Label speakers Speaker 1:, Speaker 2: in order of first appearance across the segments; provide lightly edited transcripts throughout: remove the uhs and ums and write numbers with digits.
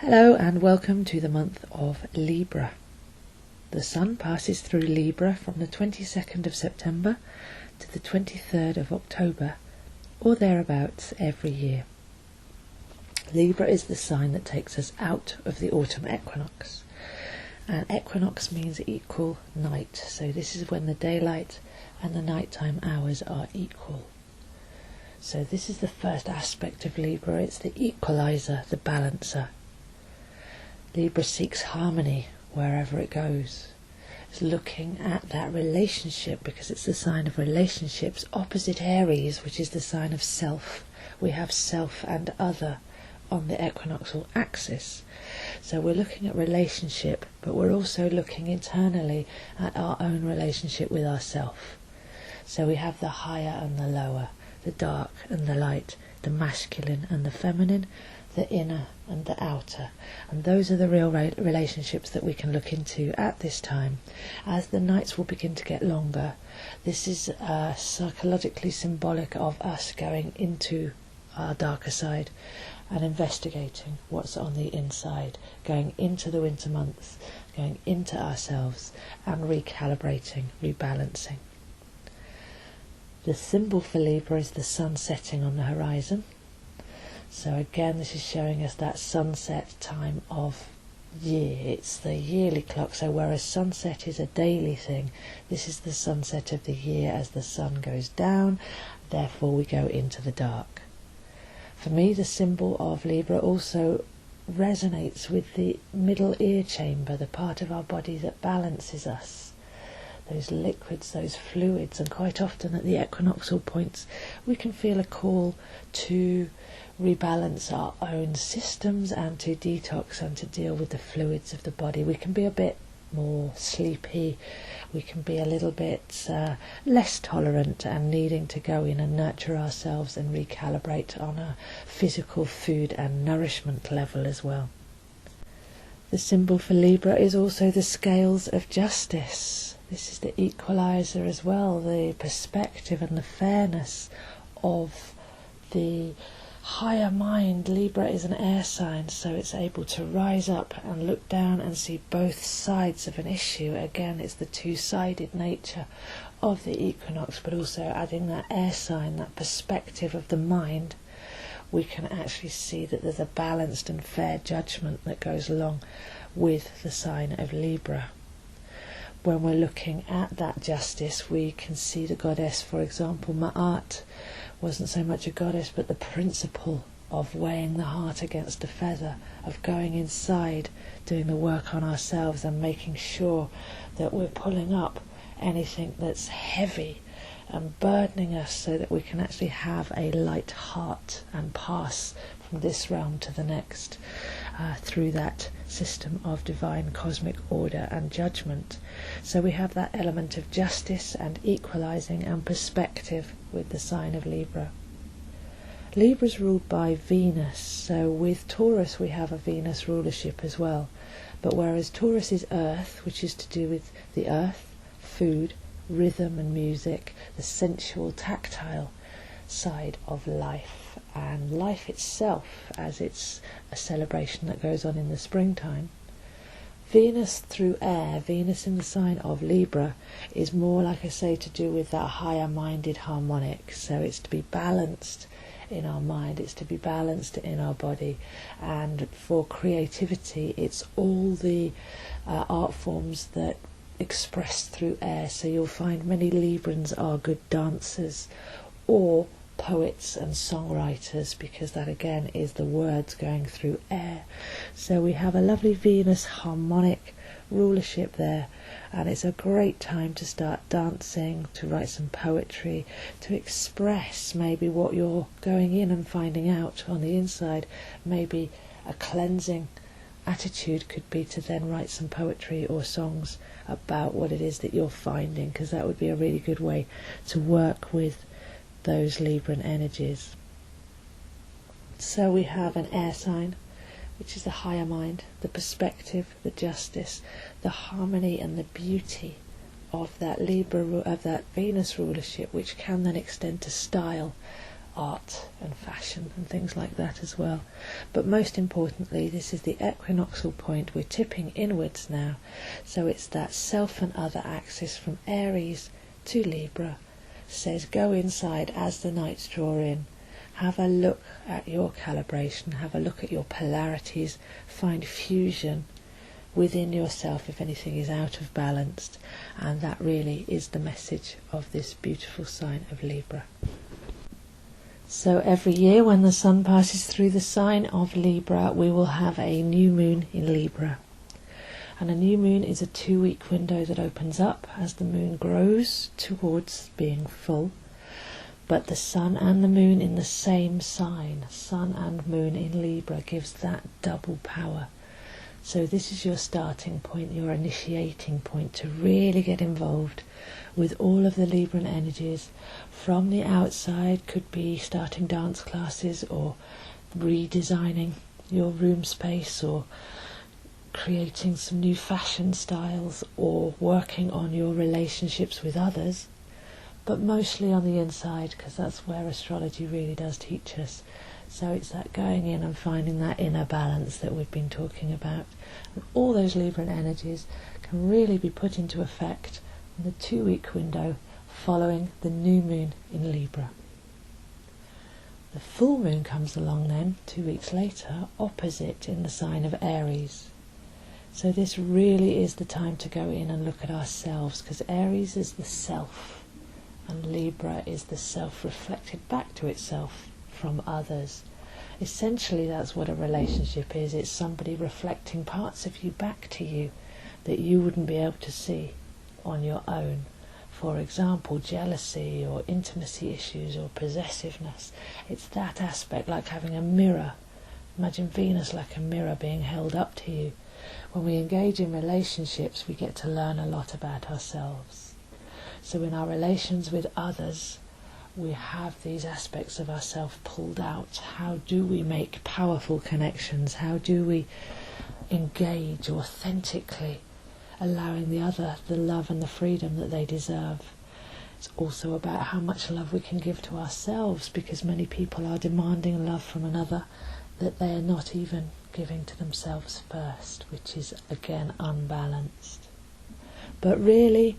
Speaker 1: Hello and welcome to the month of Libra. The Sun passes through Libra from the 22nd of September to the 23rd of October, or thereabouts, every year. Libra is the sign that takes us out of the autumn equinox. And equinox means equal night, so this is when the daylight and the nighttime hours are equal. So this is the first aspect of Libra. It's the equalizer, the balancer. Libra seeks harmony wherever it goes. It's looking at that relationship because it's the sign of relationships, opposite Aries, which is the sign of self. We have self and other on the equinoctial axis. So we're looking at relationship, but we're also looking internally at our own relationship with ourself. So we have the higher and the lower, the dark and the light, the masculine and the feminine, the inner and the outer, and those are the real relationships that we can look into at this time. As the nights will begin to get longer, this is psychologically symbolic of us going into our darker side and investigating what's on the inside, going into the winter months, going into ourselves and recalibrating, rebalancing. The symbol for Libra is the sun setting on the horizon. So again, this is showing us that sunset time of year. It's the yearly clock, so whereas sunset is a daily thing, this is the sunset of the year as the sun goes down, therefore we go into the dark. For me, the symbol of Libra also resonates with the middle ear chamber, the part of our body that balances us. Those liquids, those fluids, and quite often at the equinoctial points we can feel a call to rebalance our own systems and to detox and to deal with the fluids of the body. We can be a bit more sleepy, we can be a little bit less tolerant and needing to go in and nurture ourselves and recalibrate on a physical food and nourishment level as well. The symbol for Libra is also the scales of justice. This is the equalizer as well, the perspective and the fairness of the higher mind. Libra is an air sign, so it's able to rise up and look down and see both sides of an issue. Again, it's the two-sided nature of the equinox, but also adding that air sign, that perspective of the mind, we can actually see that there's a balanced and fair judgment that goes along with the sign of Libra. When we're looking at that justice, we can see the goddess, for example, Ma'at wasn't so much a goddess, but the principle of weighing the heart against a feather, of going inside, doing the work on ourselves and making sure that we're pulling up anything that's heavy and burdening us so that we can actually have a light heart and pass from this realm to the next through that system of divine cosmic order and judgment. So we have that element of justice and equalizing and perspective with the sign of Libra. Libra is ruled by Venus, so with Taurus we have a Venus rulership as well, but whereas Taurus is earth, which is to do with the earth, food, rhythm and music, the sensual, tactile side of life, and life itself as it's a celebration that goes on in the springtime. Venus through air, Venus in the sign of Libra, is more, like I say, to do with that higher minded harmonic. So it's to be balanced in our mind, it's to be balanced in our body, and for creativity it's all the art forms that express through air. So you'll find many Librans are good dancers or poets and songwriters, because that again is the words going through air. So we have a lovely Venus harmonic rulership there, and it's a great time to start dancing, to write some poetry, to express maybe what you're going in and finding out on the inside. Maybe a cleansing attitude could be to then write some poetry or songs about what it is that you're finding, because that would be a really good way to work with those Libran energies. So we have an air sign, which is the higher mind, the perspective, the justice, the harmony and the beauty of that Libra, of that Venus rulership, which can then extend to style art and fashion and things like that as well. But most importantly, this is the equinoxial point. We're tipping inwards now, so it's that self and other axis from Aries to Libra. Says go inside as the nights draw in. Have a look at your calibration, have a look at your polarities, find fusion within yourself if anything is out of balance, and that really is the message of this beautiful sign of Libra. So every year when the sun passes through the sign of Libra, we will have a new moon in Libra. And a new moon is a 2-week window that opens up as the moon grows towards being full. But the sun and the moon in the same sign, sun and moon in Libra, gives that double power. So this is your starting point, your initiating point to really get involved with all of the Libran energies. From the outside, could be starting dance classes or redesigning your room space or creating some new fashion styles or working on your relationships with others, but mostly on the inside, because that's where astrology really does teach us. So it's that going in and finding that inner balance that we've been talking about. And all those Libran energies can really be put into effect in the 2-week window following the new moon in Libra. The full moon comes along then, 2 weeks later, opposite in the sign of Aries. So this really is the time to go in and look at ourselves, because Aries is the self and Libra is the self reflected back to itself from others. Essentially that's what a relationship is. It's somebody reflecting parts of you back to you that you wouldn't be able to see on your own. For example, jealousy or intimacy issues or possessiveness. It's that aspect, like having a mirror. Imagine Venus like a mirror being held up to you. When we engage in relationships, we get to learn a lot about ourselves. So in our relations with others, we have these aspects of ourselves pulled out. How do we make powerful connections? How do we engage authentically, allowing the other the love and the freedom that they deserve? It's also about how much love we can give to ourselves, because many people are demanding love from another that they are not even giving to themselves first, which is again unbalanced. But really,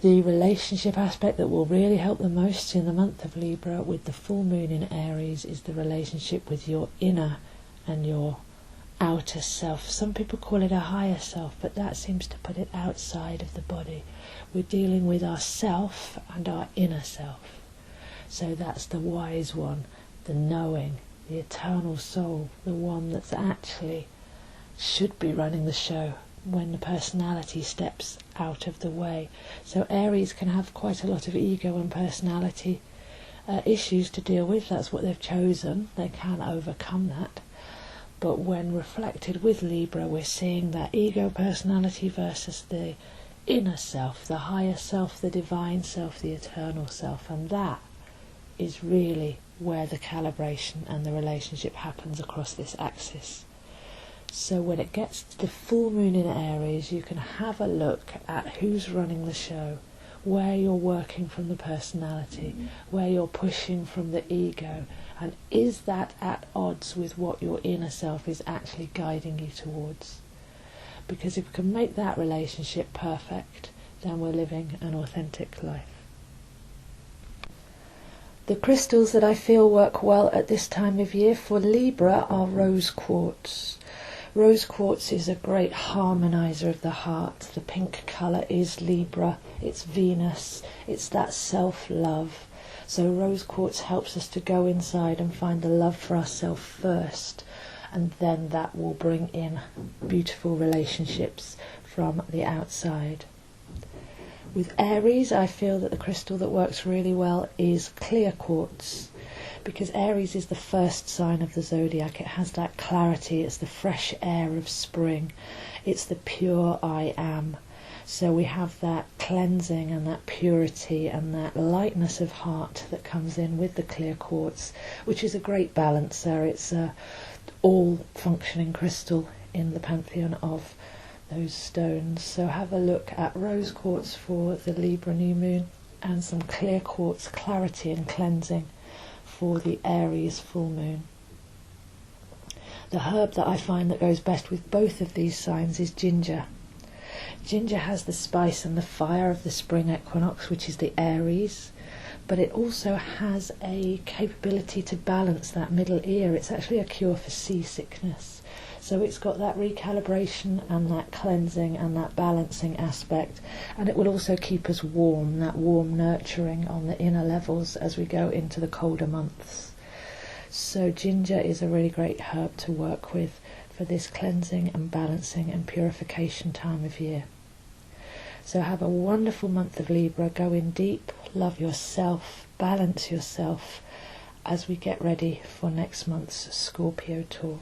Speaker 1: the relationship aspect that will really help the most in the month of Libra with the full moon in Aries is the relationship with your inner and your outer self. Some people call it a higher self, but that seems to put it outside of the body. We're dealing with our self and our inner self. So that's the wise one, the knowing, the eternal soul, the one that's actually should be running the show when the personality steps out of the way. So Aries can have quite a lot of ego and personality issues to deal with. That's what they've chosen. They can overcome that. But when reflected with Libra, we're seeing that ego personality versus the inner self, the higher self, the divine self, the eternal self. And that is really where the calibration and the relationship happens across this axis. So when it gets to the full moon in Aries, you can have a look at who's running the show, where you're working from the personality, where you're pushing from the ego, and is that at odds with what your inner self is actually guiding you towards? Because if we can make that relationship perfect, then we're living an authentic life. The crystals that I feel work well at this time of year for Libra are rose quartz. Rose quartz is a great harmonizer of the heart. The pink colour is Libra, it's Venus, it's that self-love. So rose quartz helps us to go inside and find the love for ourselves first, and then that will bring in beautiful relationships from the outside. With Aries, I feel that the crystal that works really well is clear quartz, because Aries is the first sign of the zodiac. It has that clarity, it's the fresh air of spring, it's the pure I am. So we have that cleansing and that purity and that lightness of heart that comes in with the clear quartz, which is a great balancer. It's a all functioning crystal in the pantheon of those stones. So have a look at rose quartz for the Libra new moon and some clear quartz clarity and cleansing for the Aries full moon. The herb that I find that goes best with both of these signs is ginger. Ginger has the spice and the fire of the spring equinox, which is the Aries, but it also has a capability to balance that middle ear. It's actually a cure for seasickness. So it's got that recalibration and that cleansing and that balancing aspect, and it will also keep us warm, that warm nurturing on the inner levels as we go into the colder months. So ginger is a really great herb to work with for this cleansing and balancing and purification time of year. So have a wonderful month of Libra. Go in deep, love yourself, balance yourself as we get ready for next month's Scorpio tour.